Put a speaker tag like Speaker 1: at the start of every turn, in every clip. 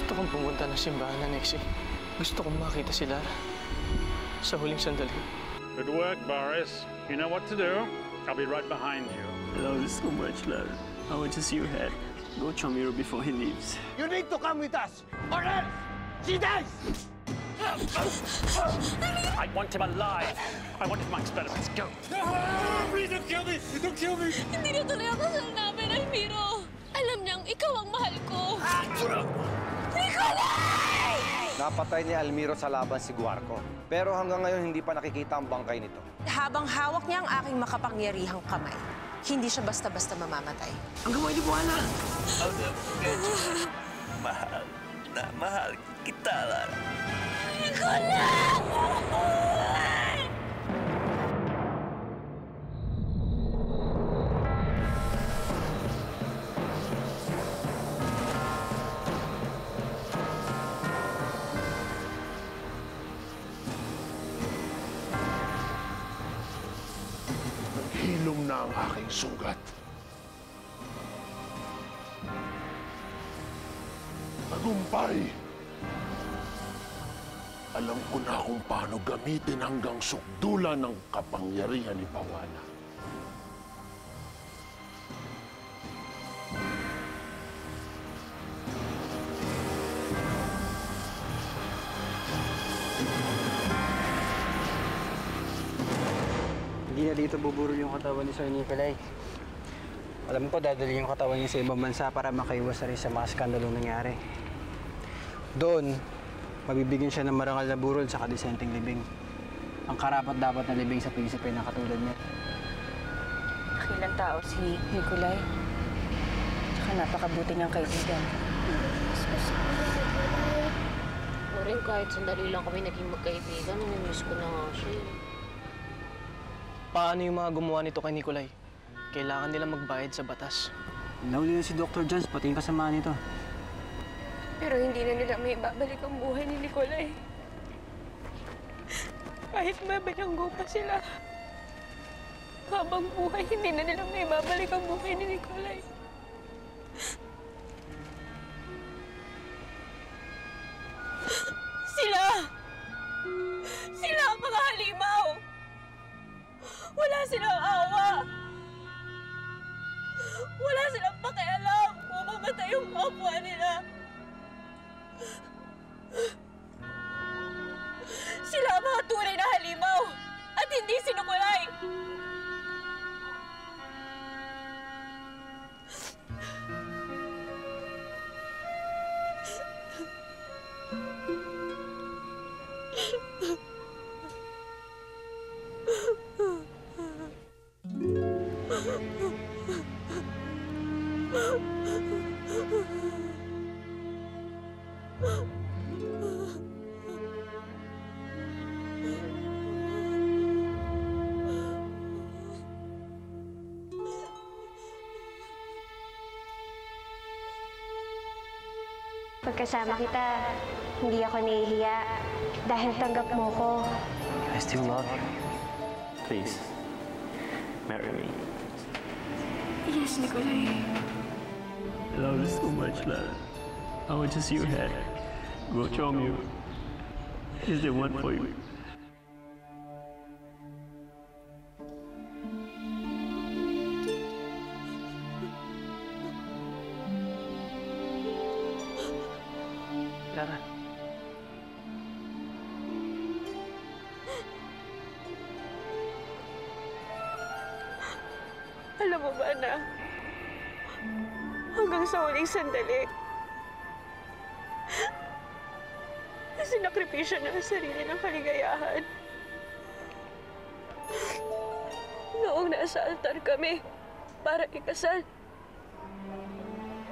Speaker 1: Gusto kong pumunta ng simbahan na Nexie. Gusto kong makita si Lara sa huling sandali.
Speaker 2: Good work, Boris. You know what to do. I'll be right behind you.
Speaker 3: I love you so much, Lara. I want to see your head. Go to Amiro before he leaves.
Speaker 4: You need to come with us, or else she dies!
Speaker 2: I want him alive. I want him for my experiments. Go.
Speaker 4: Please don't kill me! Don't kill me!
Speaker 5: Hindi na tuloy ang kasal namin, Almiro. Alam niyang ikaw ang mahal ko. Nicolay!
Speaker 6: Napatay ni Almiro sa laban si Guarco. Pero hanggang ngayon, hindi pa nakikita ang bangkay nito.
Speaker 7: Habang hawak niya ang aking makapangyarihang kamay, hindi siya basta-basta mamamatay.
Speaker 3: Hanggang mo inibuhala!
Speaker 8: Mahal kita, Lara.
Speaker 5: Nicolay!
Speaker 4: Hilom na ang aking sugat. Tagumpay! Alam ko na kung paano gamitin hanggang sukdulan ng kapangyarihan ni Pawana.
Speaker 9: Hindi na dito buburo yung katawan ni Sir Nicolay. Alam ko, dadali yung katawan niya sa ibang bansa para makaiwas na rin sa mga skandalong nangyari. Doon, mabibigyan siya ng marangal na burol sa kadesenteng libing. Ang karapat-dapat na libing sa prinsipe na katulad niya.
Speaker 10: Dakilang tao si Nicolay. Tsaka napakabuti niyang kaibigan.
Speaker 5: Rin, kahit sandali lang kami naging magkaibigan, namimiss ko na nga siya.
Speaker 1: Paano yung mga gumawa nito kay Nicolay? Kailangan nila magbayad sa batas.
Speaker 9: Nauli na si Dr. Johns, pati yung kasama nito.
Speaker 10: Pero hindi na nila may babalik ang buhay ni Nicolay. Kahit mabayanggo pa sila. Habang buhay, hindi na nila may babalik ang buhay ni Nicolay. Sila ang mga halimaw! Wala silang awa! Wala silang pakialam kung mamatay yung kapwa nila! Sila ang mga tunay na halimaw at hindi sinukulay!
Speaker 11: Pagkasama kita, hindi ako nahihiya dahil tanggap mo ko.
Speaker 3: I still love you. Please, marry me.
Speaker 10: Yes, Nicolay.
Speaker 3: I love you so much, Lara. I want to see your head. Go to Amiro. He's the one for you.
Speaker 1: Lara.
Speaker 10: Alam mo ba na, hanggang sa huling sandali, sinakripisyo niya ang sarili ng kaligayahan. Noong nasa altar kami para ikasal.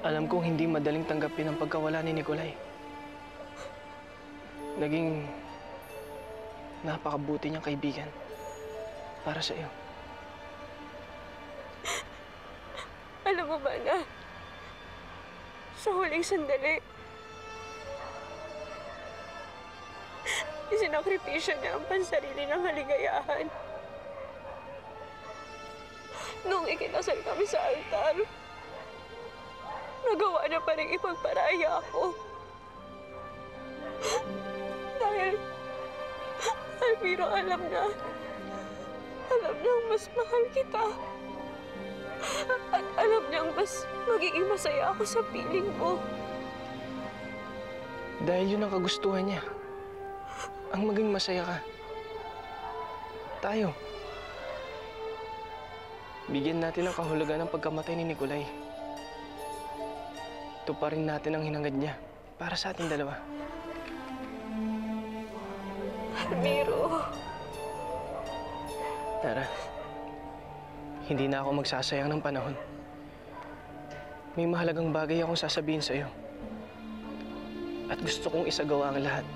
Speaker 1: Alam kong hindi madaling tanggapin ang pagkawala ni Nicolay. Naging napakabuti niyang kaibigan para sa iyo.
Speaker 10: Alam mo ba na, sa huling sandali, isinakripisyo niya ang pansarili ng kaligayahan. Noong ikinasal kami sa altar, nagawa niya pa rin ipagparaya ako. Miro, alam niyang mas mahal kita. At alam niyang mas magiging masaya ako sa piling mo.
Speaker 1: Dahil yun ang kagustuhan niya. Ang maging masaya ka. Tayo. Bigyan natin ng kahulugan ng pagkamatay ni Nikolay. Tuparin natin ang hinangad niya para sa ating dalawa.
Speaker 10: Miro.
Speaker 1: Tara. Hindi na ako magsasayang ng panahon. May mahalagang bagay akong sasabihin sa'yo. At gusto kong isagawa ang lahat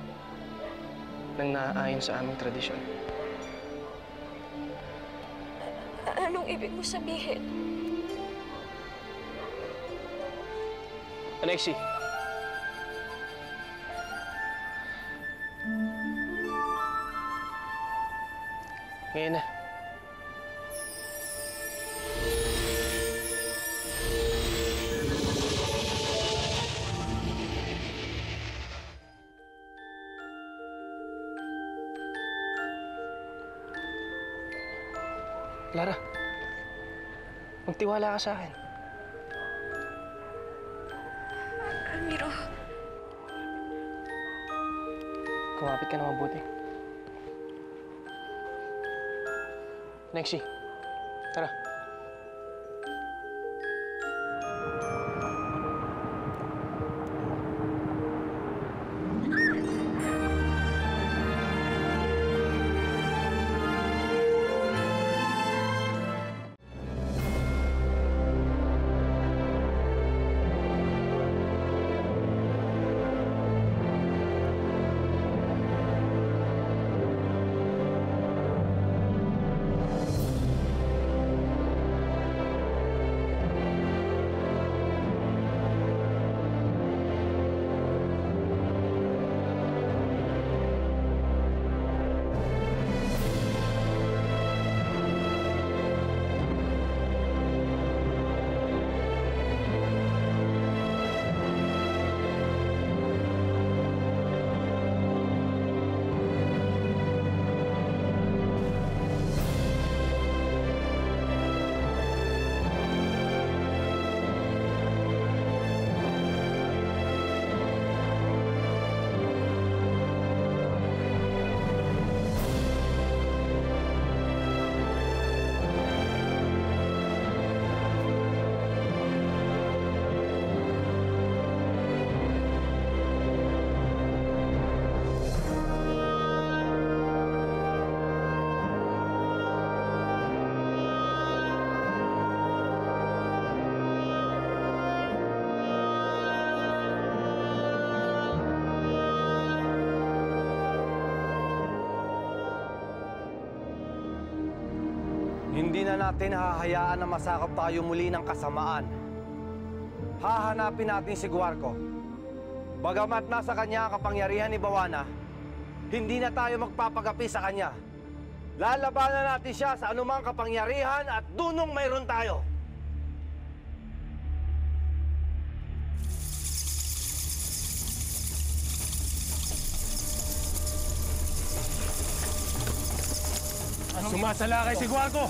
Speaker 1: ng naaayon sa aming tradisyon.
Speaker 10: Anong ibig mo sabihin?
Speaker 1: Alexi. Ngayon na. Lara, magtiwala ka sa akin.
Speaker 10: Miro.
Speaker 1: Kumapit ka na mabuti. Nexie, tara.
Speaker 6: Hindi na natin hahayaan na masakop tayo muli ng kasamaan. Hahanapin natin si Guarco. Bagamat nasa kanya ang kapangyarihan ni Bawana, hindi na tayo magpapagapi sa kanya. Lalabanan natin siya sa anumang kapangyarihan at dunong mayroon tayo.
Speaker 4: Sumasalakay si Guarco!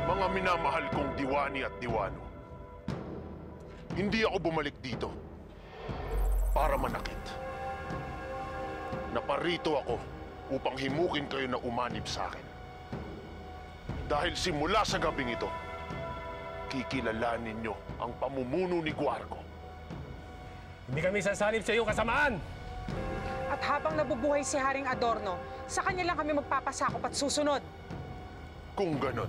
Speaker 4: Mga minamahal kong diwani at diwano, hindi ako bumalik dito para manakit. Naparito ako upang himukin kayo na umanib sa akin. Dahil simula sa gabing ito, kikilalanin nyo ang pamumuno ni Guarco.
Speaker 12: Hindi kami sasalib sa iyong kasamaan!
Speaker 13: At habang nabubuhay si Haring Adorno, sa kanya lang kami magpapasakop at susunod.
Speaker 4: Kung ganon,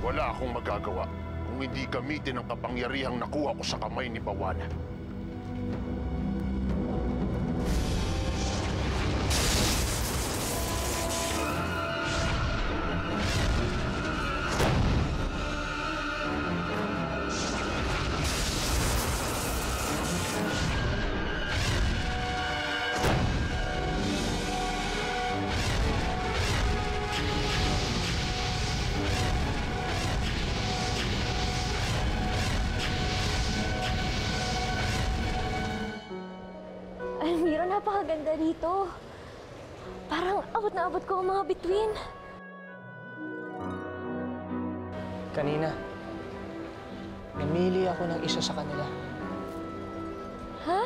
Speaker 4: wala akong magagawa kung hindi gamitin ang kapangyarihang nakuha ko sa kamay ni Bawana.
Speaker 10: Almiro, napakaganda rito. Parang abot na abot ko ang mga bituin.
Speaker 1: Kanina, namili ako ng isa sa kanila.
Speaker 10: Ha?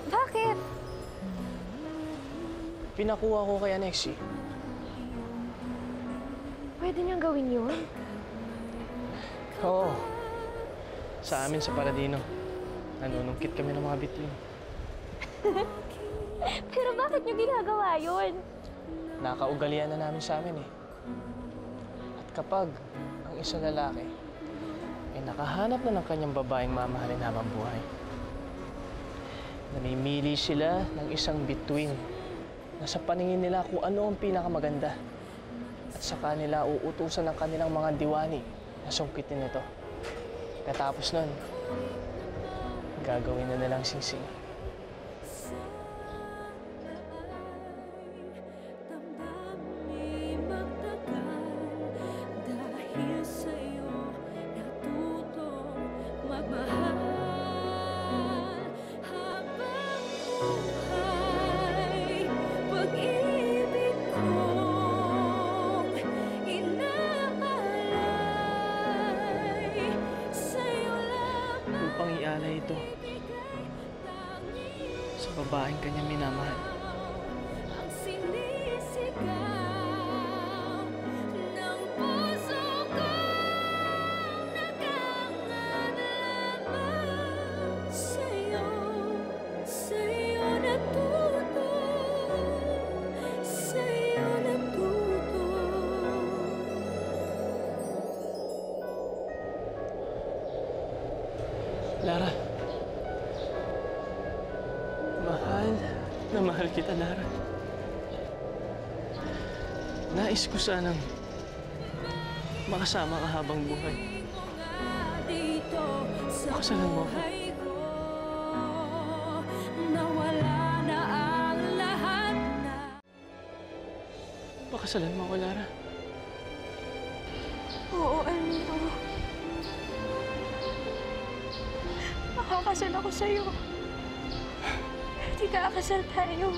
Speaker 10: Bakit?
Speaker 1: Pinakuha ko kay Anexi.
Speaker 10: Pwede niyang gawin yun?
Speaker 1: Oo. Sa amin sa Paladino, nanunungkit kami ng mga bituin.
Speaker 10: Pero bakit niyo ginagawa yun?
Speaker 1: Nakaugalian na namin sa amin eh. At kapag ang isang lalaki ay nakahanap na ng kanyang babaeng mamahalin habang buhay, namimili sila ng isang bituin na sa paningin nila kung ano ang pinakamaganda at saka nila uutusan ng kanilang mga diwani na sungkitin ito. Katapos nun, gagawin na nilang singsing. Upang ialay ito sa babaeng kanyang minamahal. Lara, mahal na mahal kita, Lara. Nais ko sanang makasama ka habang buhay. Pakasalan mo ako. Pakasalan mo ako, Lara.
Speaker 10: Oo, Almiro. Makakasal ako sa'yo. Di kakasal tayo.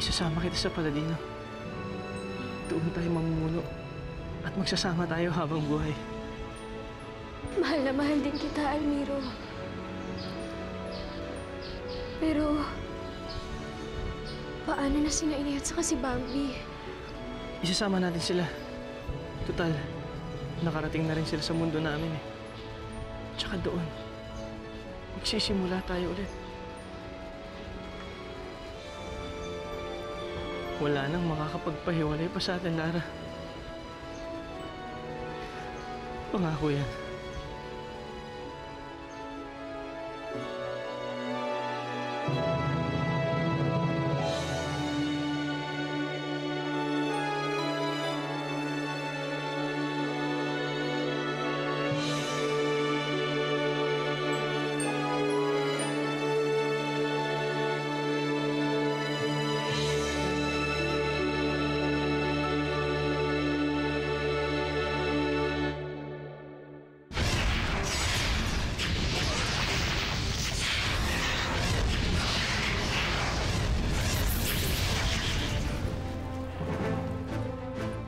Speaker 1: Isasama kita sa Paladino. Doon tayo mamumuno at magsasama tayo habang buhay.
Speaker 10: Mahal na mahal din kita, Almiro. Pero, paano na sina Inay at saka si Bambi?
Speaker 1: Isasama natin sila. Total, nakarating na rin sila sa mundo namin eh. Tsaka doon, magsisimula tayo ulit. Wala nang makakapagpahiwalay pa sa atin, Lara. Pangako yan.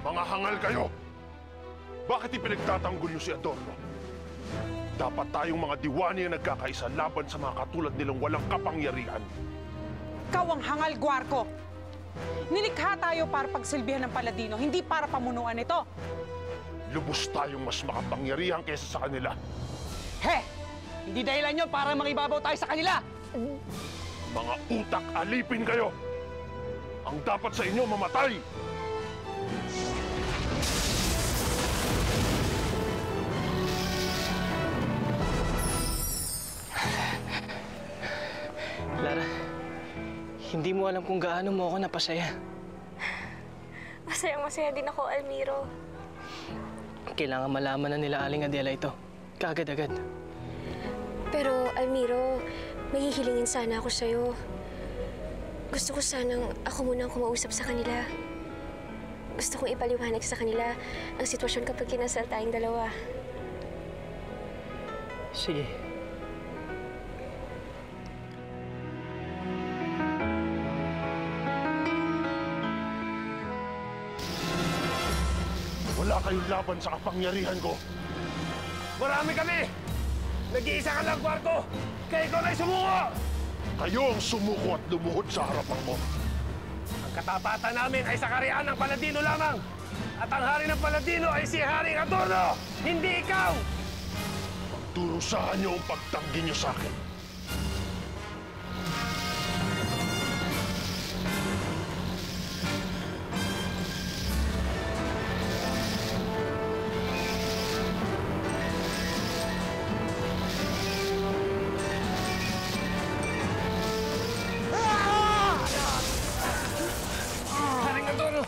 Speaker 4: Mga hangal kayo! Bakit ipinagtatanggol niyo si Adorno? Dapat tayong mga diwani ang nagkakaisa laban sa mga katulad nilang walang kapangyarihan.
Speaker 13: Ikaw ang hangal, Guarco. Nilikha tayo para pagsilbihan ng Paladino, hindi para pamunuan ito.
Speaker 4: Lubos tayong mas makapangyarihan kaysa sa kanila.
Speaker 9: He! Hindi dahilan yun para mangibabaw tayo sa kanila!
Speaker 4: Mga utak alipin kayo! Ang dapat sa inyo mamatay!
Speaker 1: Lara, hindi mo alam kung gaano mo ako napasaya.
Speaker 10: Masaya din ako, Almiro.
Speaker 1: Kailangan malaman na nila Aling Adela ito. Kaagad-agad.
Speaker 10: Pero, Almiro, may hihilingin sana ako sa'yo. Gusto ko sanang ako muna ang kumausap sa kanila. Gusto kong ipaliwanag sa kanila ang sitwasyon kapag kinasal tayong dalawa.
Speaker 1: Sige.
Speaker 4: Wala kayong laban sa kapangyarihan ko.
Speaker 12: Marami kami! Nag-iisa ka lang, Guarco! Kaya ikaw na'y sumuko!
Speaker 4: Kayo ang sumuko at lumuhod sa harapan ko.
Speaker 12: Ang katapatan namin ay sa kariyan ng Paladino lamang! At ang hari ng Paladino ay si Haring Adorno! Hindi ikaw!
Speaker 4: Turusahan niyo ang pagtanggi niyo sa akin.
Speaker 12: Haring Adorno!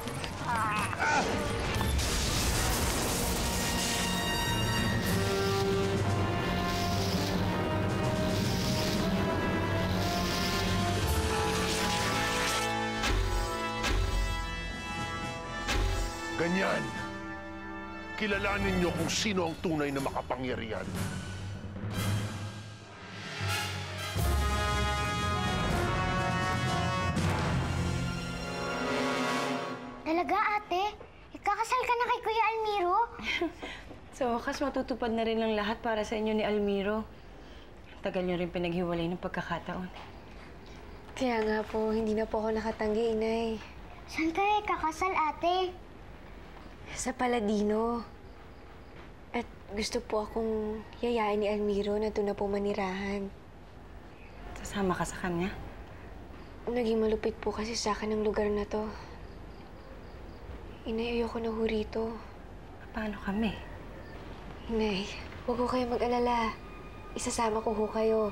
Speaker 4: Ganyan. Kilalanin niyo kung sino ang tunay na makapangyarihan.
Speaker 11: Talaga, ate? Ikakasal ka na kay Kuya Almiro?
Speaker 14: Sa wakas, matutupad na rin ang lahat para sa inyo ni Almiro. Tagal niyo rin pinaghiwalay ng pagkakataon.
Speaker 10: Kaya nga po, hindi na po ako nakatanggi, Inay.
Speaker 11: Saan kayo ikakasal, ate?
Speaker 10: Sa Paladino. At gusto po akong yayain ni Almiro na doon na po manirahan.
Speaker 14: Sasama ka sa kanya?
Speaker 10: Naging malupit po kasi sa akin ang lugar na to. Inay, ayoko na ho rito.
Speaker 14: Paano kami?
Speaker 10: Inay, huwag ko kayo mag-alala. Isasama ko ho kayo.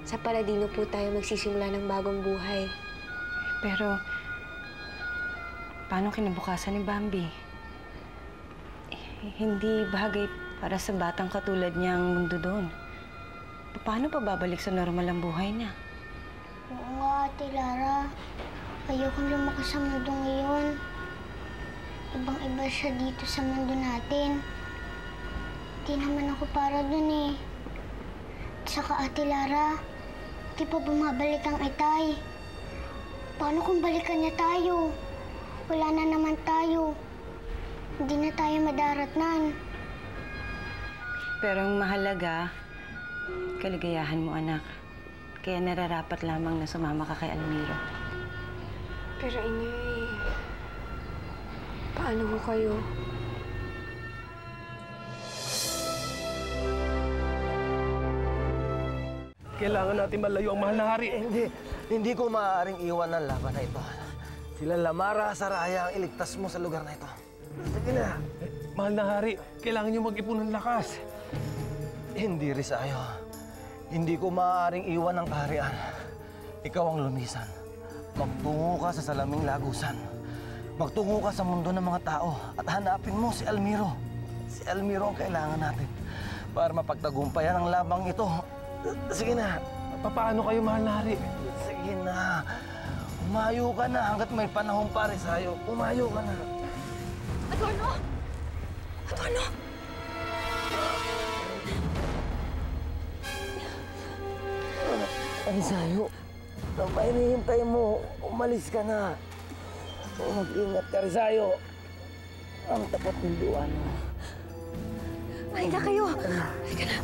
Speaker 10: Sa Paladino po tayo magsisimula ng bagong buhay.
Speaker 14: Pero, paano kinabukasan ni Bambi? Hindi bagay para sa batang katulad niya ang mundo doon. Paano pa babalik sa normal ang buhay niya?
Speaker 11: Oo nga, Ate Lara. Ayokong lumakas sa mundo ngayon. Ibang-iba siya dito sa mundo natin. Di naman ako para dun eh. Saka, Ate Lara, di pa bumabalik ang itay. Paano kung balikan niya tayo? Wala na naman tayo. Hindi na tayo madaratnan.
Speaker 14: Pero ang mahalaga, kaligayahan mo, anak. Kaya nararapat lamang na sumama ka kay Almiro.
Speaker 10: Pero, Inay, paano ho kayo?
Speaker 12: Kailangan natin malayo ang mahal na hari.
Speaker 6: Hindi ko maaaring iwan ang laban na ito. Sila Lamara, Saraya ang iligtas mo sa lugar na ito. Sige na.
Speaker 12: Mahal na hari, kailangan niyo mag-ipon ng lakas.
Speaker 6: Hindi, Risayo. Hindi ko maaaring iwan ang kaharian. Ikaw ang lumisan. Magtungo ka sa salaming lagusan. Magtungo ka sa mundo ng mga tao at hanapin mo si Almiro. Si Almiro ang kailangan natin para mapagtagumpayan ang labang ito. Sige na.
Speaker 12: Paano kayo, mahal na hari?
Speaker 6: Sige na. Umayo ka na hanggat may panahon pa, Risayo. Umayo ka na.
Speaker 10: Adorno! Adorno!
Speaker 6: Risayo, nang hinihintay mo, umalis ka na. Mag-ingat ka, Risayo. Ang tapat ng luwan mo.
Speaker 10: Kumain na kayo. Halika na.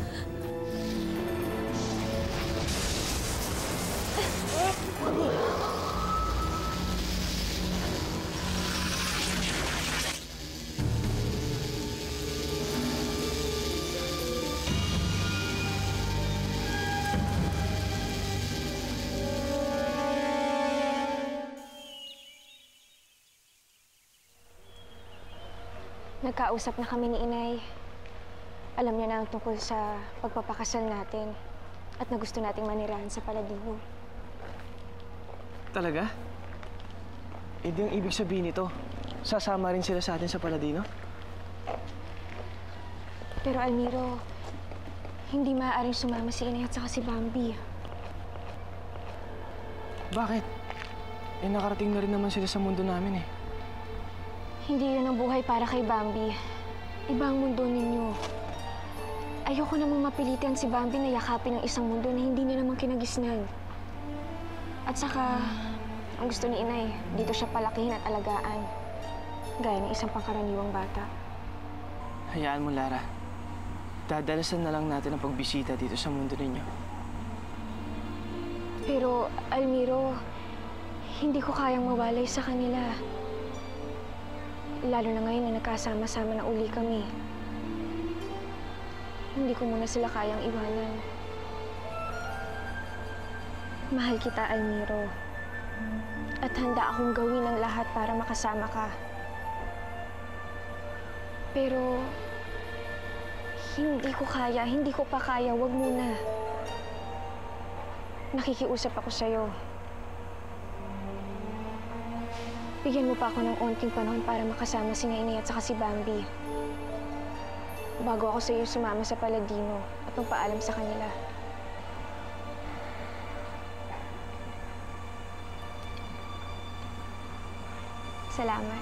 Speaker 10: Nagkausap na kami ni Inay. Alam niya na ang tungkol sa pagpapakasal natin at na gusto nating manirahan sa Paladino.
Speaker 1: Talaga? Eh di ang ibig sabihin nito, sasama rin sila sa atin sa Paladino?
Speaker 10: Pero Almiro, hindi maaaring sumama si Inay at saka si Bambi.
Speaker 1: Bakit? Eh nakarating na rin naman sila sa mundo namin eh.
Speaker 10: Hindi yun ang buhay para kay Bambi. Iba ang mundo ninyo. Ayoko namang mapilitan si Bambi na yakapin ang isang mundo na hindi niya naman kinagisnan. At saka, ang gusto ni Inay, dito siya palakihin at alagaan. Gaya ng isang pangkaraniwang bata.
Speaker 1: Hayaan mo, Lara. Dadalasan na lang natin ang pagbisita dito sa mundo ninyo.
Speaker 10: Pero, Almiro, hindi ko kayang mawalay sa kanila. Lalo na ngayon na nagkasama-sama na uli kami. Hindi ko muna sila kayang iwanan. Mahal kita, Almiro. At handa akong gawin ang lahat para makasama ka. Pero, hindi ko kaya, hindi ko pa kaya. Wag muna. Nakikiusap ako sa'yo. Bigyan mo pa ako ng onting panahon para makasama si Inay at saka si Bambi. Bago ako sa iyo sumama sa Paladino at magpaalam sa kanila. Salamat.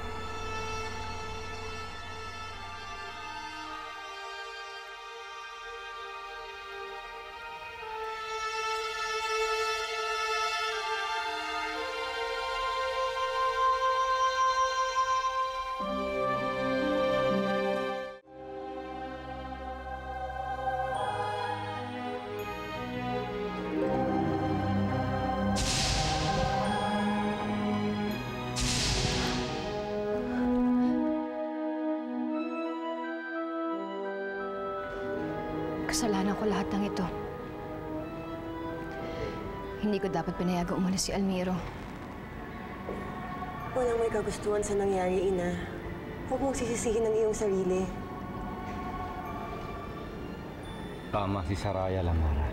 Speaker 15: Kasalanan ko lahat ng ito. Hindi ko dapat pinayagang umalis si Almiro.
Speaker 16: Walang may kagustuhan sa nangyari, Ina. Huwag mong sisisihin ang iyong sarili.
Speaker 6: Tama si Saraya, Lamara.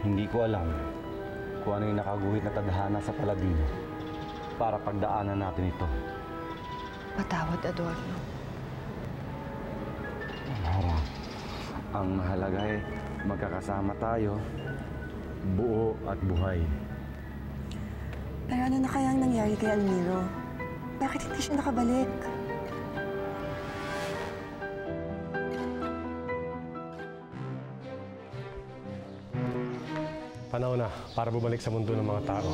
Speaker 6: Hindi ko alam kung ano yung nakaguhit na tadhana sa Paladino para pagdaanan natin ito.
Speaker 15: Patawad, Adorno.
Speaker 6: Lamara, ang mahalaga ay magkakasama tayo, buo at buhay.
Speaker 16: Pero ano na kaya ang nangyari kay Almiro? Bakit hindi siya nakabalik?
Speaker 12: Panahon na para bumalik sa mundo ng mga tao.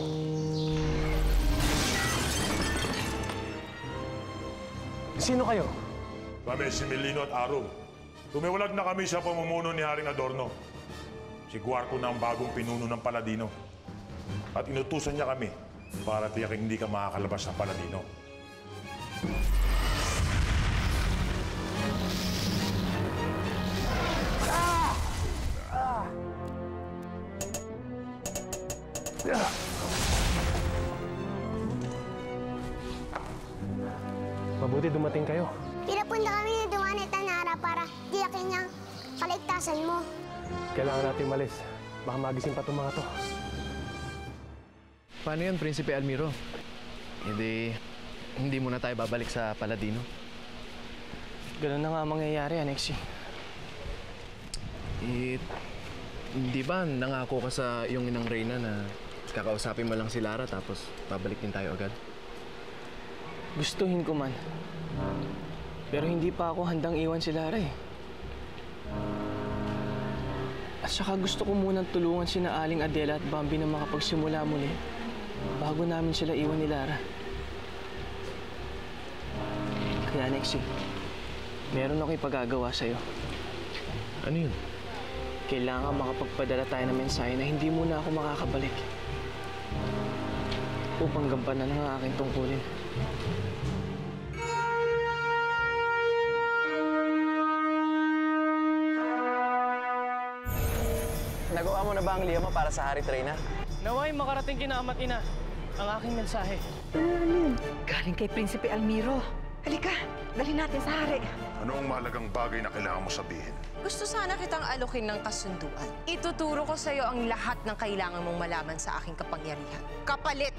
Speaker 12: Sino kayo?
Speaker 17: Kami si Melino at Arum. Tumiwalag na kami sa pamumuno ni Haring Adorno. Si Guarco na ang bagong pinuno ng Paladino. At inutusan niya kami para tiyaking hindi ka makakalabas sa Paladino.
Speaker 12: Mabuti dumating kayo.
Speaker 11: Pinapunta kami ni Duan at Tanara para tiyakin niyang kaligtasan mo.
Speaker 12: Kailangan natin malis. Baka magising pa itong mga to.
Speaker 18: Paano yun, Prinsipe Almiro? Hindi muna tayo babalik sa Paladino?
Speaker 1: Ganun na nga mangyayari, Anexi.
Speaker 18: Di ba nangako ka sa iyong inang Reyna na kakausapin mo lang si Lara tapos babalik din tayo agad?
Speaker 1: Gustuhin ko man. Pero hindi pa ako handang iwan si Lara eh. At saka gusto ko munang tulungan sina Aling Adela at Bambi na makapagsimula muli bago namin sila iwan ni Lara. Kaya, Nexie, Meron ako ipagagawa sa'yo.
Speaker 18: Ano yun?
Speaker 1: Kailangan makapagpadala tayo ng mensahe na hindi muna ako makakabalik. Upang gampanan ang aking tungkulin.
Speaker 9: Nagawa mo na ba ang liya mo para sa Hari Trina?
Speaker 1: Naway makarating kina ama't ina ang aking mensahe.
Speaker 16: Galing kay Prinsipe Almiro. Halika, dali natin sa hari.
Speaker 4: Ano ang mahalagang bagay na kailangan mo sabihin?
Speaker 7: Gusto sana kitang alokin ng kasunduan. Ituturo ko sa'yo ang lahat ng kailangan mong malaman sa aking kapangyarihan. Kapalit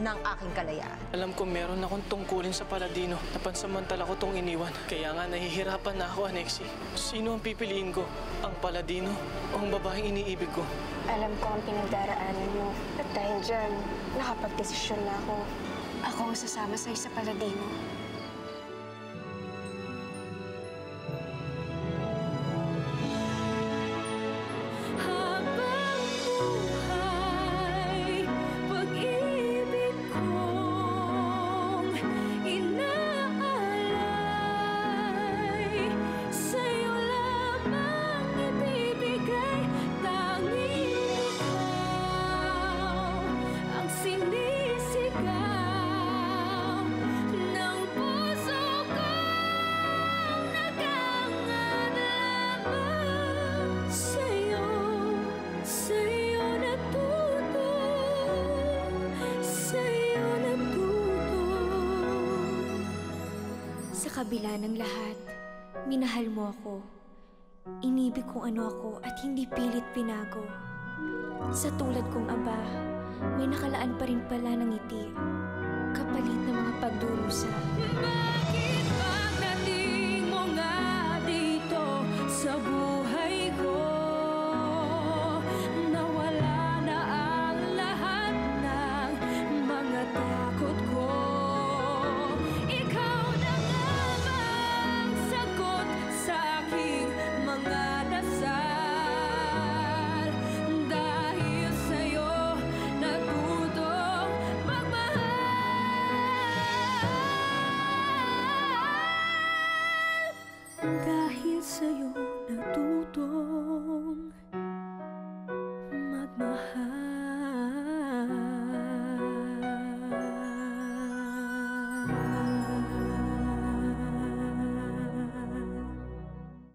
Speaker 7: ng aking kalayaan.
Speaker 1: Alam ko meron akong tungkulin sa Paladino na pansamantala ko tong iniwan. Kaya nga nahihirapan na ako, Anexi. Sino ang pipiliin ko? Ang Paladino o ang babaeng iniibig ko?
Speaker 10: Alam ko ang pinagdaraanan mo. At dahil dyan, nakapagdesisyon na ako. Ako ang sasama sa'yo sa Paladino. Sa kabila ng lahat, minahal mo ako. Inibig kung ano ako at hindi pilit pinago. Sa tulad kong aba, may nakalaan pa rin pala ng ngiti. Kapalit ng mga pagdurusa.
Speaker 19: Bakit pagdating mo nga dito sa buhay ko, nawala na ang lahat ng mga takot ko? Ikaw na nga bang sagot sa aking mga dasal? Dahil sa'yo natutong dahil sa'yo natutong magmahal.